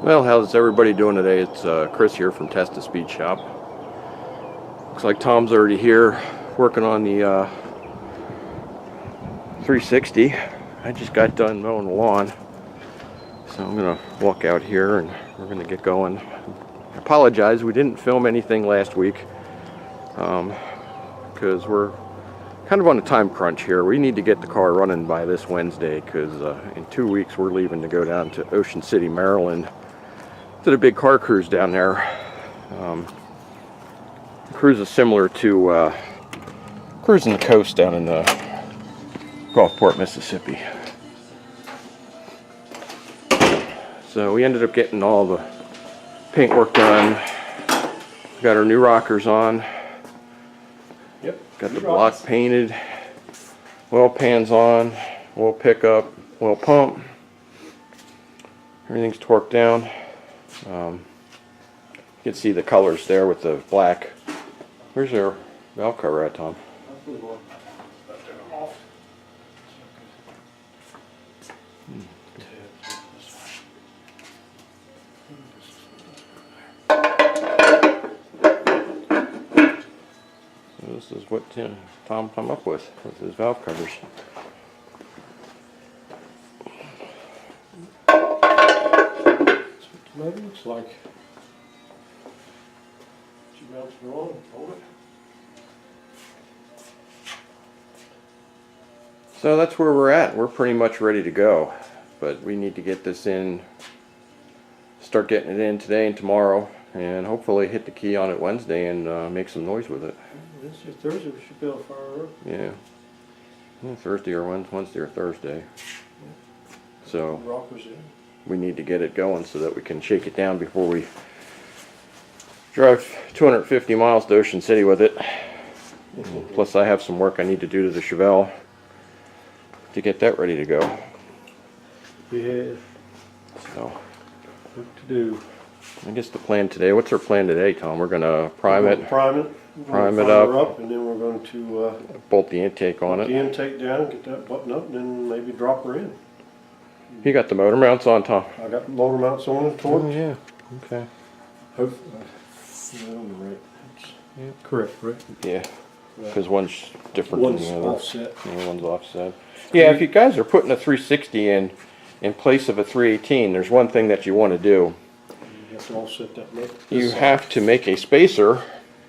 Well, how's everybody doing today? It's Chris here from Test the Speed Shop. Looks like Tom's already here working on the 360. I just got done mowing the lawn, so I'm gonna walk out here and we're gonna get going. I apologize, we didn't film anything last week because we're kind of on a time crunch here. We need to get the car running by this Wednesday because in 2 weeks we're leaving to go down to Ocean City, Maryland, to the big car cruise down there. The cruise is similar to cruising the coast down in Gulfport, Mississippi. So we ended up getting all the paint work done. Got our new rockers on. Yep. Got the block painted. Oil pans on. Oil pickup. Oil pump. Everything's torqued down. You can see the colors there with the black. Where's our valve cover at, Tom? This is what Tom come up with his valve covers. That's what the motor looks like. She mounts it on and hold it. So that's where we're at. We're pretty much ready to go, but we need to get this in, start getting it in today and tomorrow, and hopefully hit the key on it Wednesday and make some noise with it. Wednesday, Thursday, we should be able to fire up. Yeah. Thursday or Wednesday or Thursday. So Rockers in. we need to get it going so that we can shake it down before we drive 250 miles to Ocean City with it. Plus I have some work I need to do to the Chevelle to get that ready to go. Yeah. So What to do? I guess the plan today, what's our plan today, Tom? We're gonna prime it, Prime it. Prime it fire up. and then we're going to bolt the intake on put the it. intake down, get that button up, and then maybe drop her in. You got the motor mounts on, Tom? I got motor mounts on and Oh torque. yeah, okay. Hopefully, right. Yeah. Correct, right? Yeah, because one's different One's than the other. offset. Yeah, one's offset. Yeah, if you guys are putting a 360 in place of a 318, there's one thing that you want to do. You have to offset that motor. You have to make a spacer,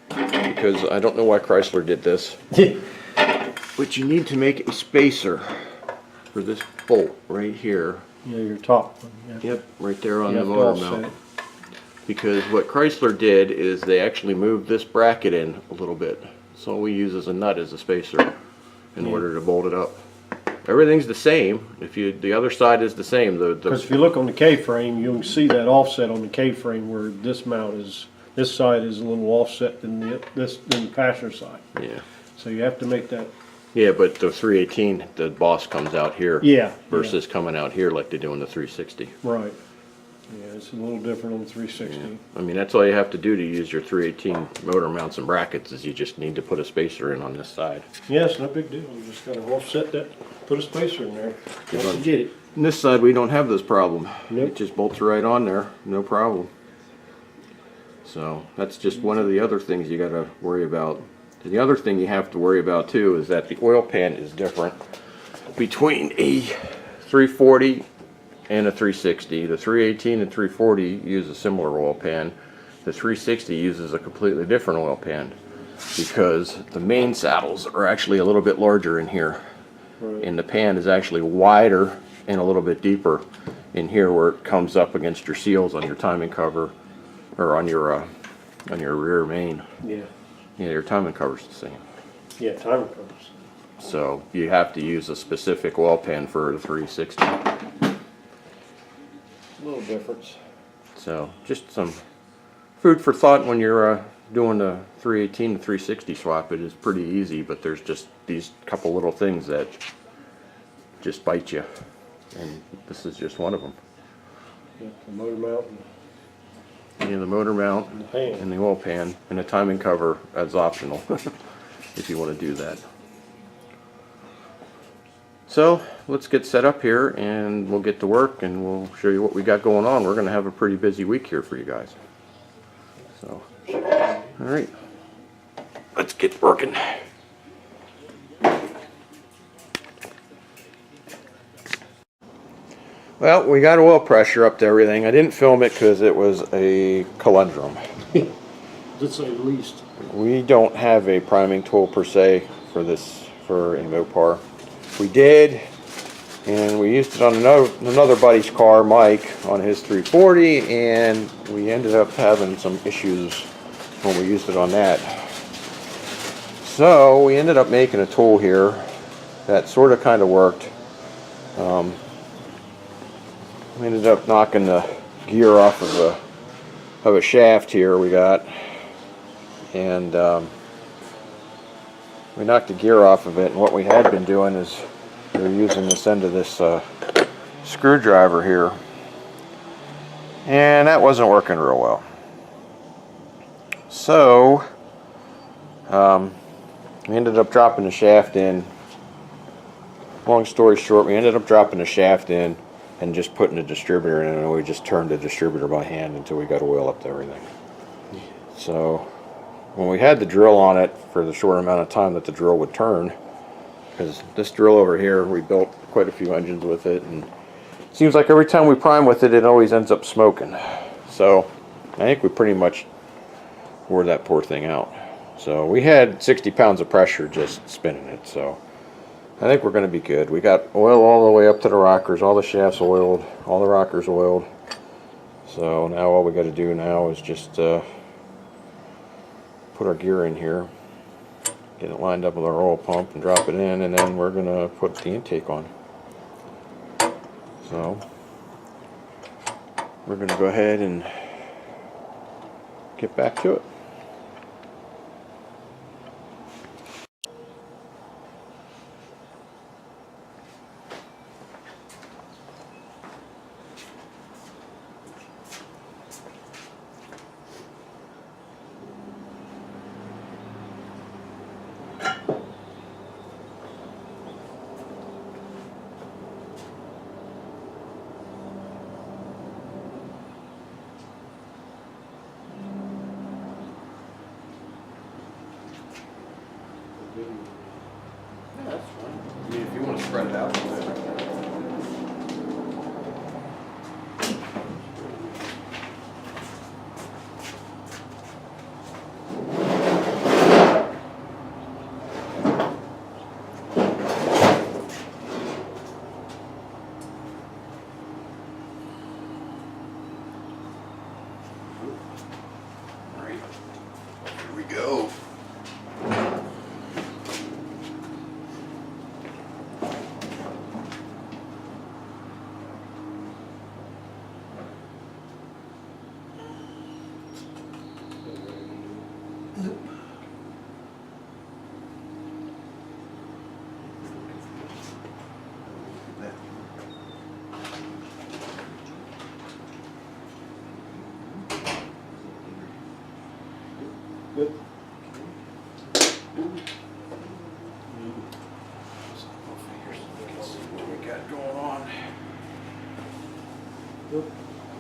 because I don't know why Chrysler did this, but you need to make a spacer for this bolt right here. Yeah, your top one. Yeah. Yep, right there on You the have to motor offset mount. it. Because what Chrysler did is they actually moved this bracket in a little bit. So we use as a nut as a spacer in order to bolt it up. Everything's the same. If you, the other side is the same. Because if you look on the K-frame, you'll see that offset on the K-frame where this mount is, this side is a little offset than the passenger side. Yeah. So you have to make that. Yeah, but the 318, the boss comes out here. Yeah. Versus coming out here like they do in the 360. Right. Yeah, it's a little different on the 360. Yeah. I mean, that's all you have to do to use your 318 motor mounts and brackets is you just need to put a spacer in on this side. Yeah, it's no big deal. You just gotta offset that, put a spacer in there. Once you get it. On this side, we don't have this problem. Nope. It just bolts right on there, no problem. So that's just one of the other things you got to worry about. The other thing you have to worry about too is that the oil pan is different between a 340 and a 360. The 318 and 340 use a similar oil pan. The 360 uses a completely different oil pan because the main saddles are actually a little bit larger in here. Right. And the pan is actually wider and a little bit deeper in here where it comes up against your seals on your timing cover or on your rear main. Yeah. Yeah, your timing cover's the same. Yeah, timer covers. So you have to use a specific oil pan for the 360. A little difference. So just some food for thought when you're doing the 318 to 360 swap. It is pretty easy, but there's just these couple little things that just bite you, and this is just one of them. Yeah, the motor mount Yeah, the motor mount and the pan. and the oil pan and the timing cover as optional if you want to do that. So let's get set up here and we'll get to work and we'll show you what we got going on. We're going to have a pretty busy week here for you guys. So, alright, let's get working. Well, we got oil pressure up to everything. I didn't film it because it was a conundrum. To say the least. We don't have a priming tool per se for this, for a Mopar. We did, and we used it on another buddy's car, Mike, on his 340, and we ended up having some issues when we used it on that. So we ended up making a tool here that sort of kind of worked. We ended up knocking the gear off of a shaft here we got, and we knocked the gear off of it, and what we had been doing is we were using this end of this screwdriver here, and that wasn't working real well. So we ended up dropping the shaft in. Long story short, we ended up dropping the shaft in and just putting the distributor in, and we just turned the distributor by hand until we got oil up to everything. So when we had the drill on it for the short amount of time that the drill would turn, because this drill over here, we built quite a few engines with it, and it seems like every time we prime with it, it always ends up smoking. So I think we pretty much wore that poor thing out. So we had 60 pounds of pressure just spinning it, so I think we're going to be good. We got oil all the way up to the rockers, all the shafts oiled, all the rockers oiled. So now all we got to do now is just put our gear in here, get it lined up with our oil pump and drop it in, and then we're going to put the intake on. So we're going to go ahead and get back to it. Yeah, that's fine. I mean, if you want to spread it out a little bit. All right, here we go. Good. What we got going on? Good.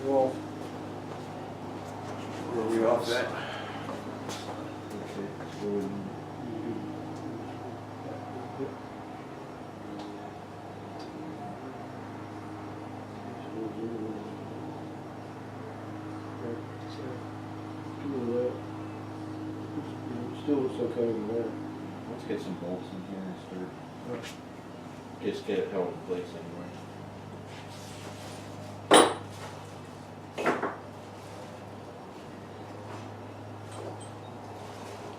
Well, Where are we off that? Still looks okay in there. Let's get some bolts in here and start. Just get it held in place anyway.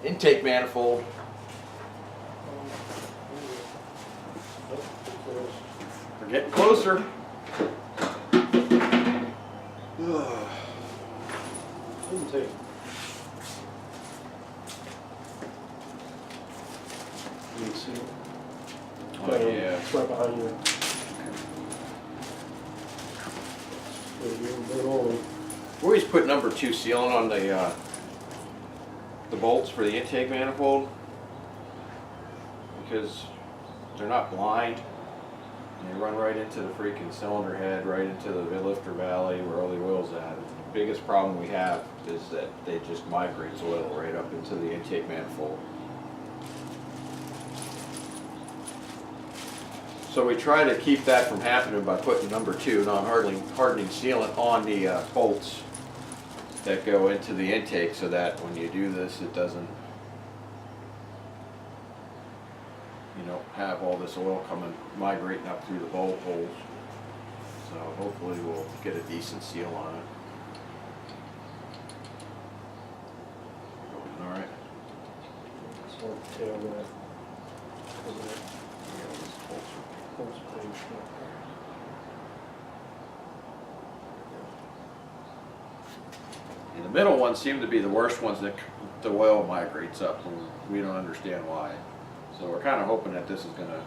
Intake manifold. We're getting closer. Intake. You can see it. Oh, yeah. It's right behind you. We always put number 2 sealant on the bolts for the intake manifold because they're not blind. And they run right into the freaking cylinder head, right into the lifter valley where all the oil's at. The biggest problem we have is that they just migrates oil right up into the intake manifold. So we try to keep that from happening by putting number 2 non-hardening sealant on the bolts that go into the intake, so that when you do this, it doesn't, have all this oil coming, migrating up through the bolt holes. So hopefully we'll get a decent seal on it. All right. It's hard to tell that. And the middle ones seem to be the worst ones that the oil migrates up, and we don't understand why. So we're kind of hoping that this is going to,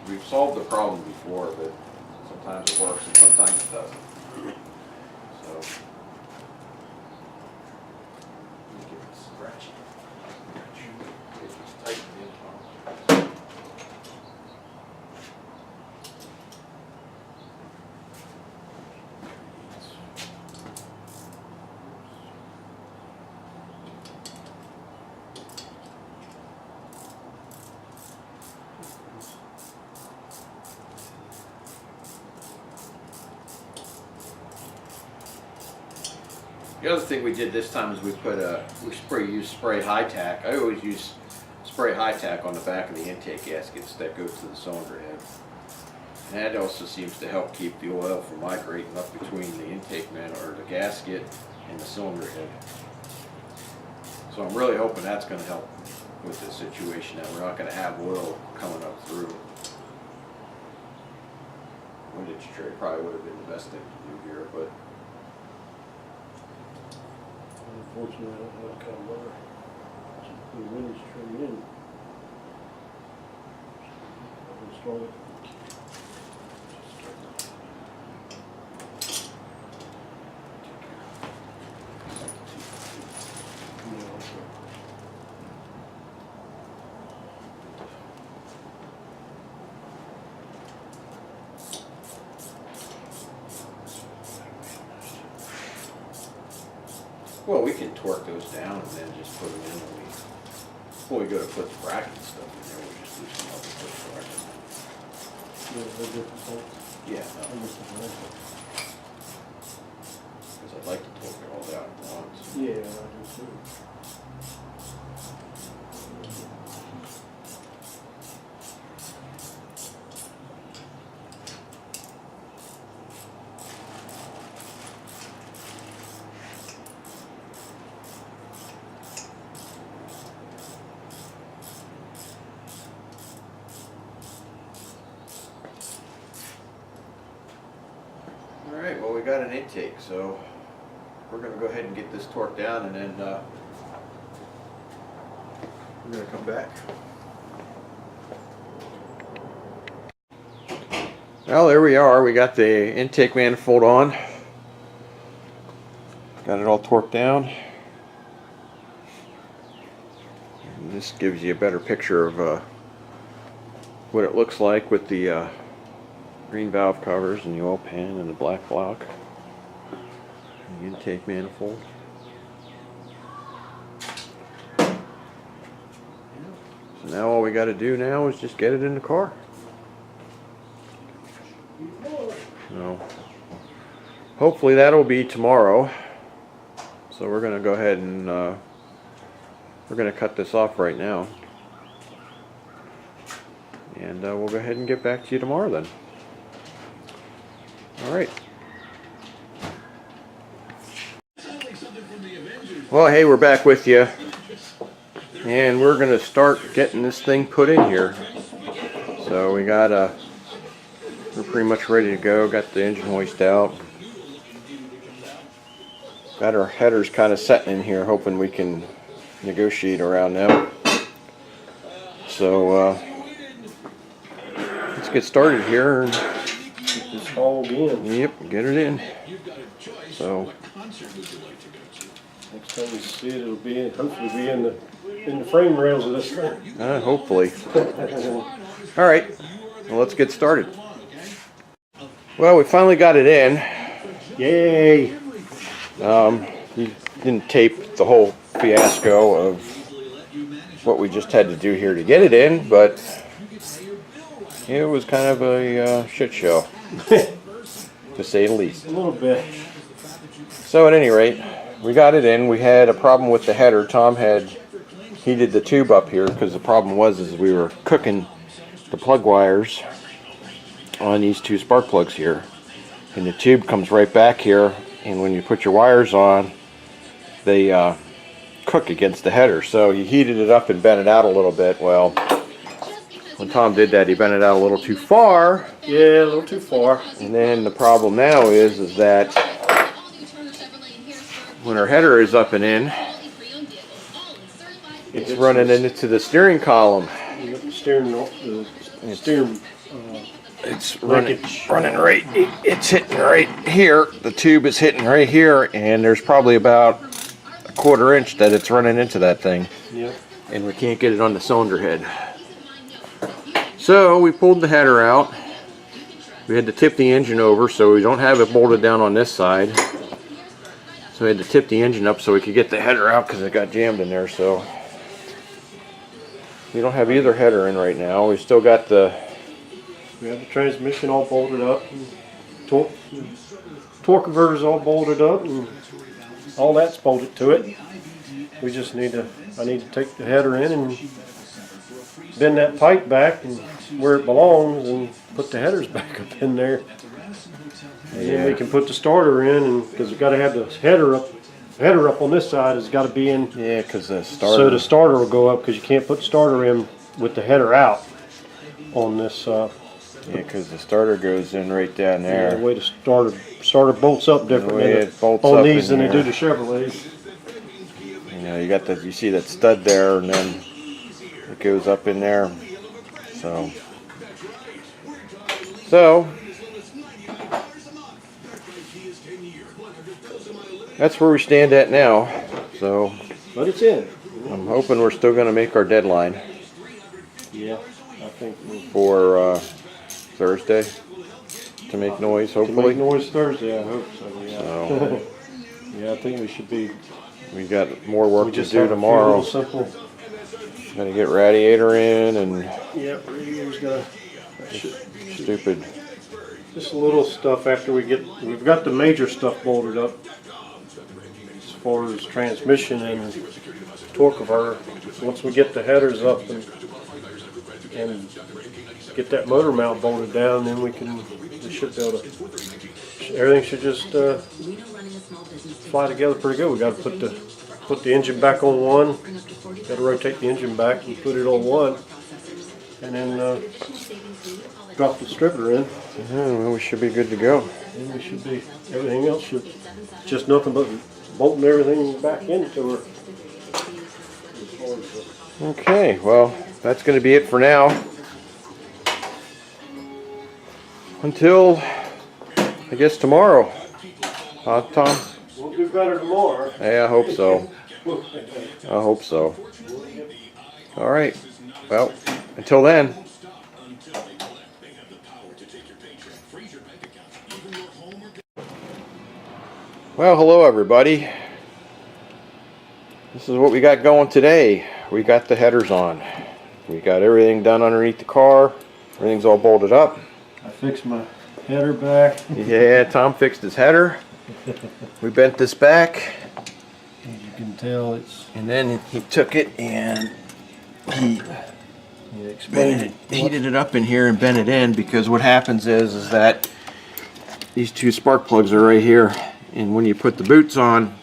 we've solved the problem before, but sometimes it works and sometimes it doesn't. So, let me get this scratchy. Get this tightened in. The other thing we did this time is we put use spray high tack. I always use spray high tack on the back of the intake gaskets that go to the cylinder head. And that also seems to help keep the oil from migrating up between the intake man or the gasket and the cylinder head. So I'm really hoping that's going to help with this situation, that we're not going to have oil coming up through. Windage tray probably would have been the best thing to do here, but Unfortunately, I don't have a kind of wire. The windage tray in. Install it. well, we can torque those down and then just put them in when we go to put the bracket and stuff in there. We'll just loosen up and put the bracket in. Yeah, they're different bolts. Yeah, I must have done that. because I'd like to torque it all down at once. Yeah, I do too. Alright, well, we got an intake, so we're going to go ahead and get this torqued down, and then we're going to come back. Well, there we are. We got the intake manifold on. Got it all torqued down. And this gives you a better picture of what it looks like with the green valve covers and the oil pan and the black block. And the intake manifold. So now all we got to do now is just get it in the car. So hopefully that'll be tomorrow. So we're going to go ahead and we're going to cut this off right now. And we'll go ahead and get back to you tomorrow then. Alright. Well, hey, we're back with you. And we're going to start getting this thing put in here. So we got we're pretty much ready to go. Got the engine hoist out. Got our headers kind of setting in here, hoping we can negotiate around them. So let's get started here. Just hauled in. Yep, get it in. So Next time you see it, it'll be hopefully be in the frame rails of this thing. hopefully. All right. Well, let's get started. Well, we finally got it in. Yay! You didn't tape the whole fiasco of what we just had to do here to get it in, but it was kind of a shit show, to say the least. A little bit. So at any rate, we got it in. We had a problem with the header. Tom had heated the tube up here because the problem was is we were cooking the plug wires on these two spark plugs here, and the tube comes right back here, and when you put your wires on, they cook against the header. So he heated it up and bent it out a little bit. Well, when Tom did that, he bent it out a little too far. Yeah, a little too far. And then the problem now is that when our header is up and in, it's running into the steering column. It's running right. It's hitting right here. The tube is hitting right here, and there's probably about a 1/4 inch that it's running into that thing. Yep. And we can't get it on the cylinder head. So we pulled the header out. We had to tip the engine over so we don't have it bolted down on this side. So we had to tip the engine up so we could get the header out because it got jammed in there. So we don't have either header in right now. We still got the transmission all bolted up, and torque converters all bolted up, and all that's bolted to it. We just need to, I need to take the header in and bend that pipe back and where it belongs and put the headers back up in there. And then we can put the starter in, and because we've got to have the header up on this side has got to be in. Yeah, because the starter. So the starter will go up because you can't put the starter in with the header out on this. Yeah, because the starter goes in right down there. Yeah, the way the starter bolts up different on these than they do the Chevrolets. You know, you got you see that stud there, and then it goes up in there. So that's where we stand at now. So, but it's in. I'm hoping we're still going to make our deadline. Yeah, I think for Thursday to make noise. Hopefully. To make noise Thursday. I hope so. Yeah. So, yeah, I think we should be. We got more work to do tomorrow. Got to get radiator in and. Yeah, radiator's got stupid. Just a little stuff after we've got the major stuff bolted up as far as transmission and torque converter. Once we get the headers up and get that motor mount bolted down, then we should be able to, everything should just fly together pretty good. We got to put the engine back on one. Got to rotate the engine back and put it on one, and then drop the distributor in. Yeah, well, we should be good to go. And we should be, everything else should, just nothing but bolting everything back into her. Okay, well, that's going to be it for now. Until, I guess, tomorrow. Huh, Tom? We'll do better tomorrow. Yeah, I hope so. I hope so. All right. Well, until then. Well, hello everybody. This is what we got going today. We got the headers on. We got everything done underneath the car. Everything's all bolted up. I fixed my header back. Yeah, Tom fixed his header. We bent this back. As you can tell, it's... And then he took it and he heated it up in here and bent it in, because what happens is that these two spark plugs are right here. And when you put the boots on,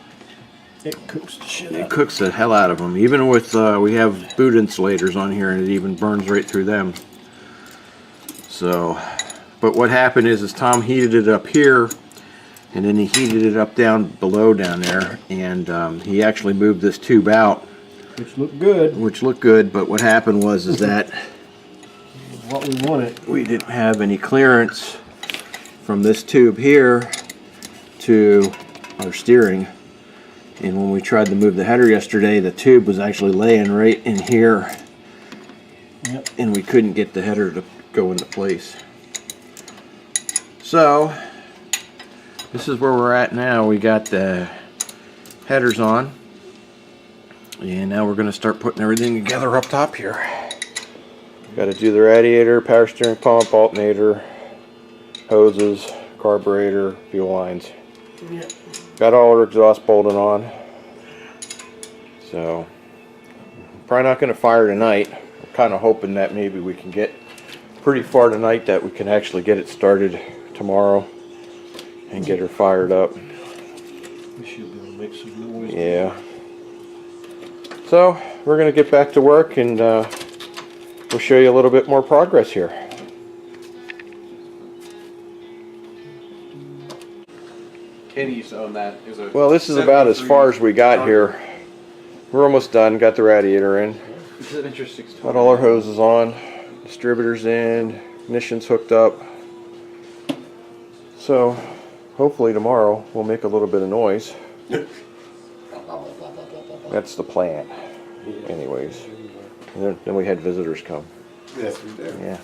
it cooks the shit out. It cooks the hell out of them. Even with, we have boot insulators on here, and it even burns right through them. So, but what happened is Tom heated it up here, and then he heated it up down below down there, and he actually moved this tube out. Which looked good. Which looked good, but what happened was is that what we wanted. We didn't have any clearance from this tube here to our steering, and when we tried to move the header yesterday, the tube was actually laying right in here. Yep. And we couldn't get the header go into place. So this is where we're at now. We got the headers on, and now we're going to start putting everything together up top here. Got to do the radiator, power steering pump, alternator, hoses, carburetor, fuel lines. Yep. Got all our exhaust bolted on. So probably not going to fire tonight. I'm kind of hoping that maybe we can get pretty far tonight that we can actually get it started tomorrow and get her fired up. We should be able to make some noise. Yeah. So we're going to get back to work, and we'll show you a little bit more progress here. Kenny used to own that. It was a Well, this is about as far as we got here. We're almost done. Got the radiator in. It's an interesting story. Got all our hoses on. Distributors in. Ignition's hooked up. So hopefully tomorrow we'll make a little bit of noise. That's the plan. Anyways. And then we had visitors come. Yes, we do. Yeah.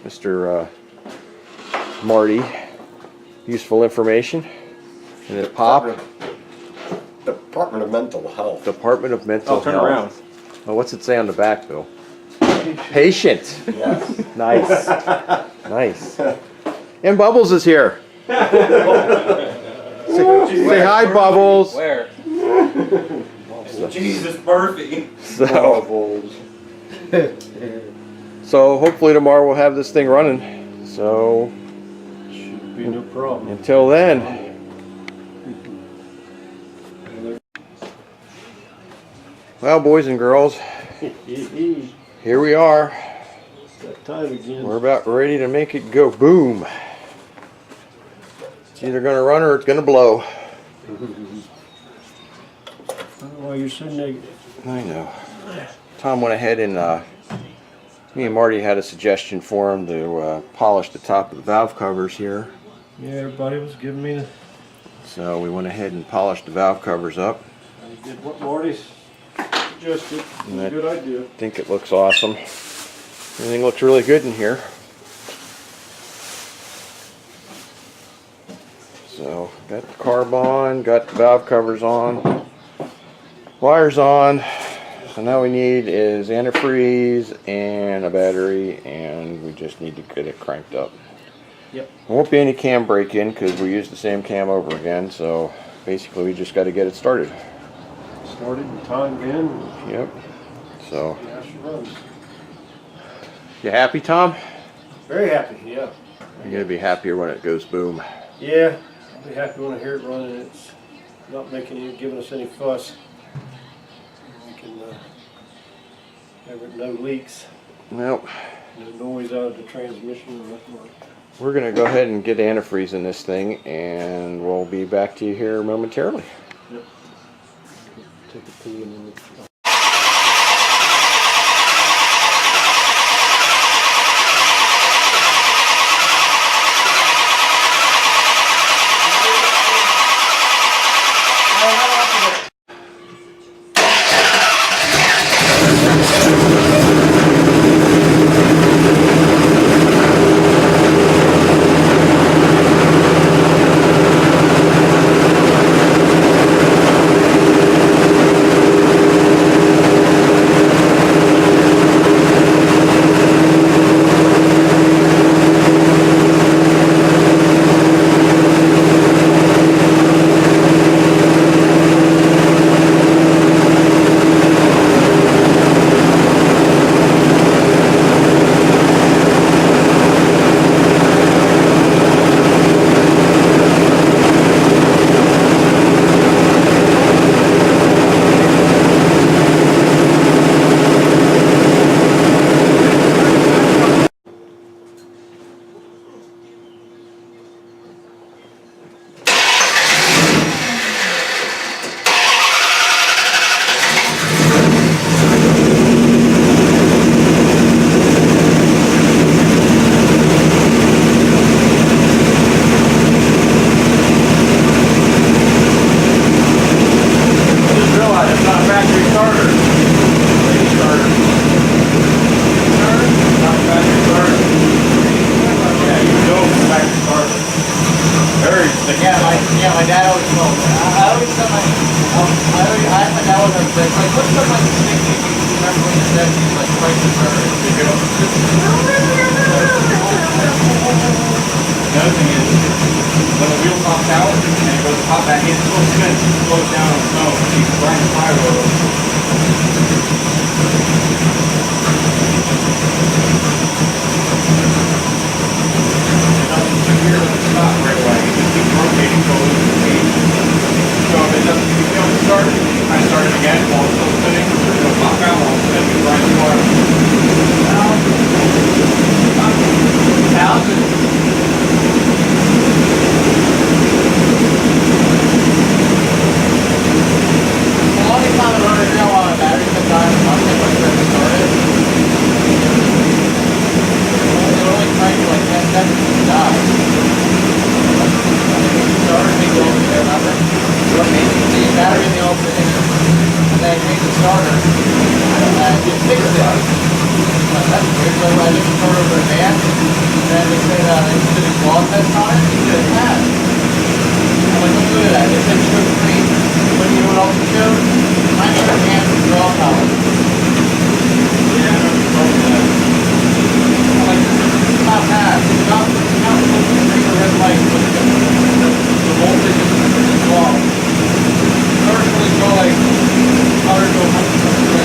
Mr. Marty. Useful information. And then Pop. Department of Mental Health. Department of Mental Oh, turn Health. around. Oh, what's it say on the back, Bill? Patient. Yes. Nice. Nice. And Bubbles is here. Say hi, Bubbles. Where? Jesus Murphy. So hopefully tomorrow we'll have this thing running. So Should be no problem. until then. Well, boys and girls, It's here we are. that time again. We're about ready to make it go boom. It's either going to run or it's going to blow. I don't know why you're so negative. I know. Tom went ahead and me and Marty had a suggestion for him to polish the top of the valve covers here. Yeah, everybody was giving me the. So we went ahead and polished the valve covers up. I did what Marty suggested. It was a good idea. I think it looks awesome. Everything looks really good in here. So got the carb on, got the valve covers on, wires on. So now we need is antifreeze and a battery, and we just need to get it cranked up. Yep. There won't be any cam break in because we use the same cam over again. So basically we just got to get it started. Started and timed in. Yep. So Yeah, she runs. you happy, Tom? Very happy, yeah. You're gonna be happier when it goes boom. Yeah, I'll be happy when I hear it running. It's not giving us any fuss. We can have no leaks, Well, no noise out of the transmission or nothing like that. we're gonna go ahead and get antifreeze in this thing, and we'll be back to you here momentarily. Yep. Take a pee and then. said, like, prices are, you know, the other thing is, when the wheel pops out and it goes to pop back in, it's still spin, it slows down on its own. So you can grind the tire over. It doesn't secure when it's not right away. It just keeps rotating till it's engaged. So if it doesn't, if you don't start it, you try to start it again while it's still spinning, it'll pop out while it's spinning and grind the tire. The only time I run it now on a battery sometimes I'm not going to start it. It only takes like 10 seconds to die. Starter takes over there, remember? The battery in the opening, and then change the starter, and you fix it. That's weird, so I just start over the van, and then they say that they did a claw test on it, and it has. I'm like, don't do that. They said show green, but you know what else it showed? 900 amps of draw power. Yeah, I remember you told me that. I'm like, this is not bad. It's not supposed to be a red light, but the voltage is wrong. Starts really go like 100 to 150.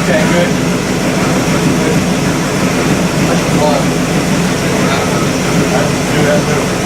Okay, good. That's the ball. Do that too.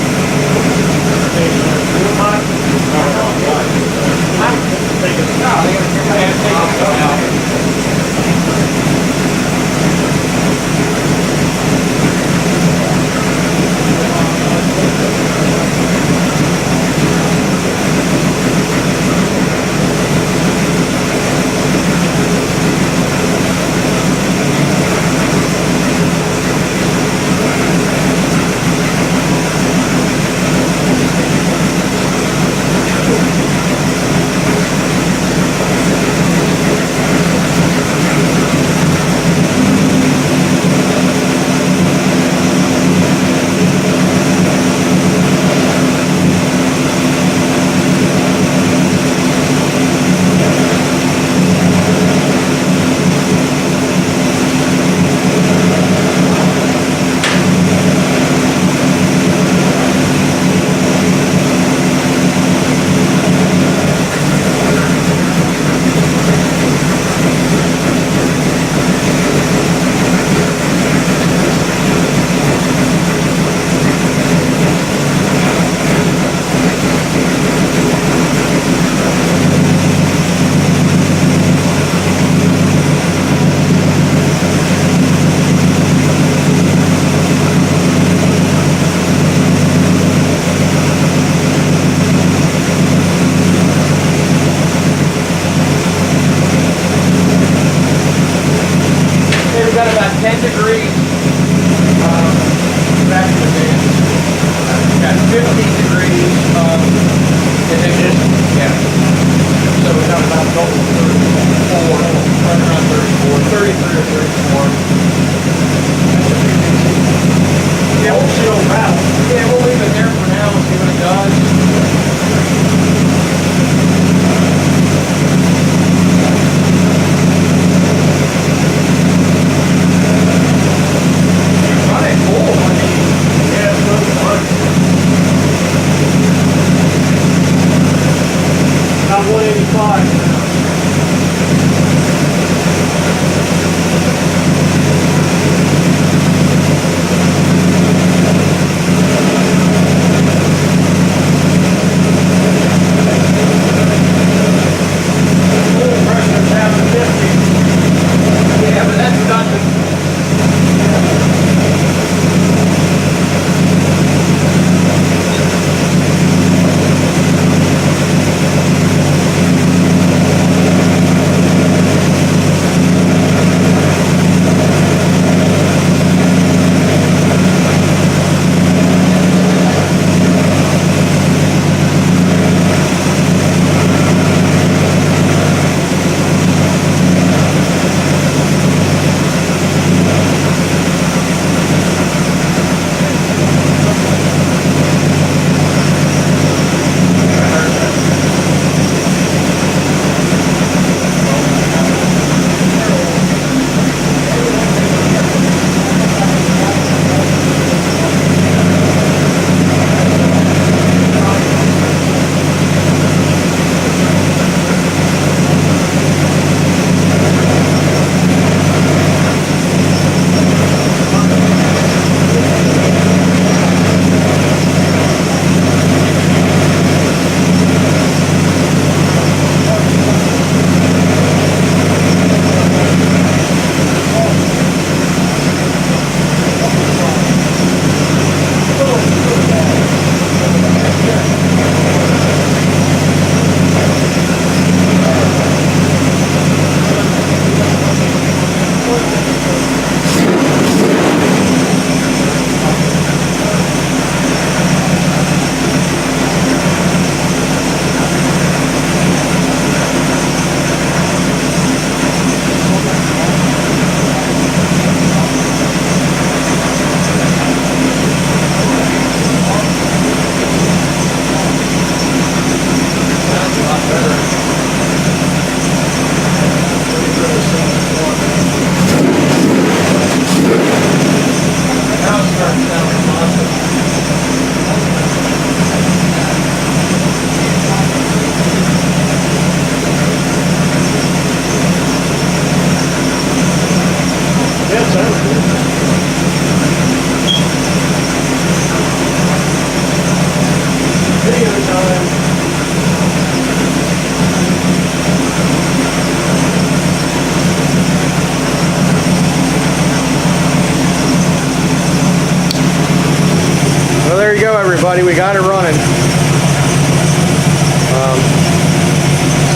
everybody, we got it running.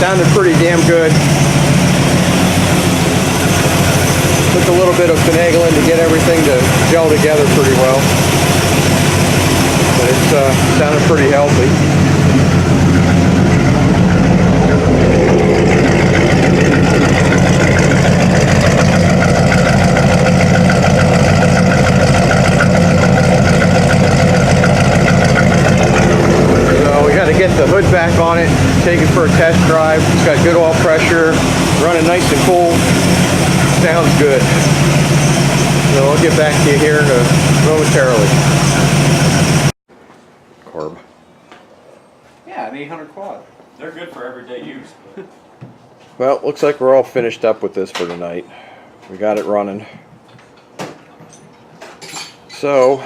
Sounded pretty damn good. Took a little bit of finagling to get everything to gel together pretty well. But it's sounded pretty healthy. Get the hood back on it, take it for a test drive. It's got good oil pressure, running nice and cool. Sounds good. So I'll get back to you here momentarily. Carb. Yeah, an 800 quad. They're good for everyday use. Well, looks like we're all finished up with this for tonight. We got it running. So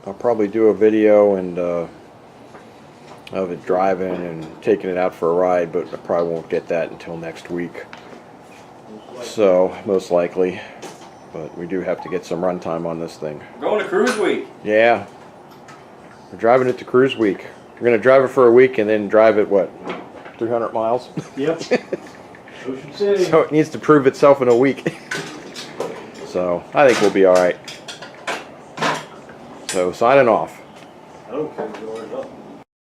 I'll probably do a video and of it driving and taking it out for a ride, but I probably won't get that until next week. So, most likely. But we do have to get some runtime on this thing. We're going to Cruise Week. Yeah. We're driving it to Cruise Week. We're going to drive it for a week and then drive it, what, 300 miles? Yep. Ocean City. So it needs to prove itself in a week. So, I think we'll be alright. So, signing off. I don't care if you order it up.